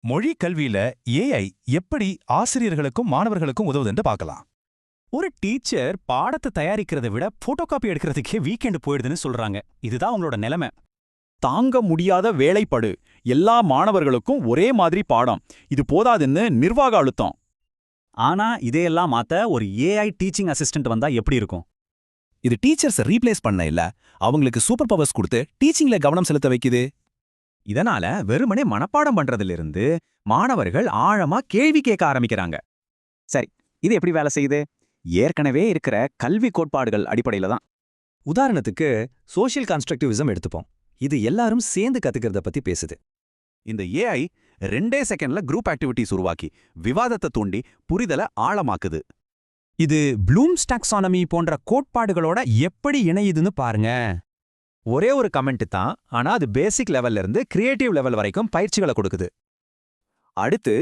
மொழி கல்வியில ஏஐ எப்படி ஆசிரியர்களுக்கும் மாணவர்களுக்கும் உதவுதுன்னு பார்க்கலாம். ஒரு டீச்சர் பாடத்தை தயாரிக்கிறதை விட போட்டோ காப்பி எடுக்கிறதுக்கே வீக்கெண்டு போயிடுதுன்னு சொல்றாங்க. இதுதான் உங்களோட நிலைமை. தாங்க முடியாத வேலைப்படு, எல்லா மாணவர்களுக்கும் ஒரே மாதிரி பாடம், இது போதாதுன்னு நிர்வாக அழுத்தம். ஆனா இதையெல்லாம் மாத்த ஒரு ஏஐ டீச்சிங் அசிஸ்டன்ட் வந்தா எப்படி இருக்கும்? இது டீச்சர்ஸை ரீப்ளேஸ் பண்ண இல்ல, அவங்களுக்கு சூப்பர் பவர்ஸ் கொடுத்து டீச்சிங்ல கவனம் செலுத்த வைக்குது. இதனால வெறுமனே மனப்பாடம் பண்றதிலிருந்து மாணவர்கள் ஆழமா கேள்வி கேட்க ஆரம்பிக்கிறாங்க. சரி, இது எப்படி வேலை செய்யுது? ஏற்கனவே இருக்கிற கல்வி கோட்பாடுகள் அடிப்படையில தான். உதாரணத்துக்கு சோஷியல் கன்ஸ்ட்ரக்டிவிசம் எடுத்துப்போம். இது எல்லாரும் சேர்ந்து கத்துக்கிறத பத்தி பேசுது. இந்த ஏஐ 2 செகண்ட்ல குரூப் ஆக்டிவிட்டிஸ் உருவாக்கி விவாதத்தை தூண்டி புரிதலை ஆழமாக்குது. இது ப்ளூம்ஸ் டாக்ஸானமி போன்ற கோட்பாடுகளோட எப்படி இணையுதுன்னு பாருங்க. ஒரே ஒரு கமெண்ட் தான், ஆனா அது பேசிக் லெவல்ல இருந்து கிரியேட்டிவ் லெவல் வரைக்கும் பயிற்சிகளை கொடுக்குது. அடுத்து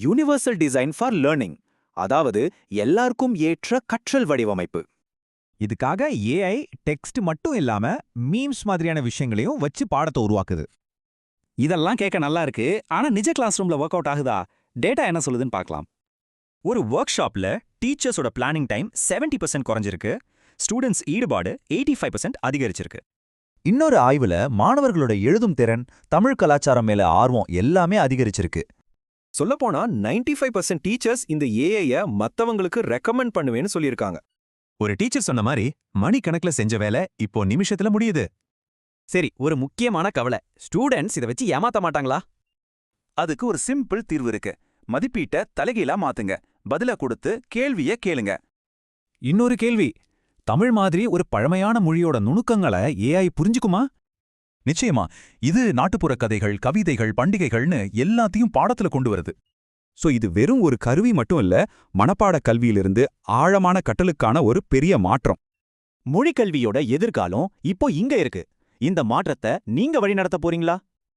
யூனிவர்சல் டிசைன் ஃபார் லேர்னிங், அதாவது எல்லாருக்கும் ஏற்ற கற்றல் வடிவமைப்பு. இதுக்காக ஏஐ டெக்ஸ்ட் மட்டும் இல்லாம மீம்ஸ் மாதிரியான விஷயங்களையும் வச்சு பாடத்தை உருவாக்குது. இதெல்லாம் கேட்க நல்லா இருக்கு, ஆனா நிஜ கிளாஸ் ரூம்ல ஒர்க் அவுட் ஆகுதா? டேட்டா என்ன சொல்லுதுன்னு பார்க்கலாம். ஒரு ஒர்க் ஷாப்ல டீச்சர்ஸோட பிளானிங் டைம் 70% குறைஞ்சிருக்கு, ஸ்டூடெண்ட்ஸ் ஈடுபாடு 85% அதிகரிச்சிருக்கு. இன்னொரு ஆய்வுல மாணவர்களோட எழுதும் திறன், தமிழ் கலாச்சாரம் மேல ஆர்வம் எல்லாமே அதிகரிச்சிருக்கு. சொல்லப்போனா 95% டீச்சர்ஸ் இந்த ஏஐய மத்தவங்களுக்கு ரெக்கமெண்ட் பண்ணுவேன்னு சொல்லியிருக்காங்க. ஒரு டீச்சர் சொன்ன மாதிரி மணிக்கணக்கில் செஞ்ச வேலை இப்போ நிமிஷத்துல முடியுது. சரி, ஒரு முக்கியமான கவலை, ஸ்டூடெண்ட்ஸ் இதை வச்சு ஏமாத்த மாட்டாங்களா? அதுக்கு ஒரு சிம்பிள் தீர்வு இருக்கு. மதிப்பீட்டை தலைகீழா மாத்துங்க, பதில கொடுத்து கேள்விய கேளுங்க. இன்னொரு கேள்வி, தமிழ் மாதிரி ஒரு பழமையான மொழியோட நுணுக்கங்களை ஏஐ புரிஞ்சுக்குமா? நிச்சயமா. இது நாட்டுப்புற கதைகள், கவிதைகள், பண்டிகைகள்னு எல்லாத்தையும் பாடத்துல கொண்டு வருது. சோ இது வெறும் ஒரு கருவி மட்டும் இல்ல, மனப்பாட கல்வியிலிருந்து ஆழமான கற்றலுக்கான ஒரு பெரிய மாற்றம். மொழிக்கல்வியோட எதிர்காலம் இப்போ இங்க இருக்கு. இந்த மாற்றத்தை நீங்க வழிநடத்த போறீங்களா?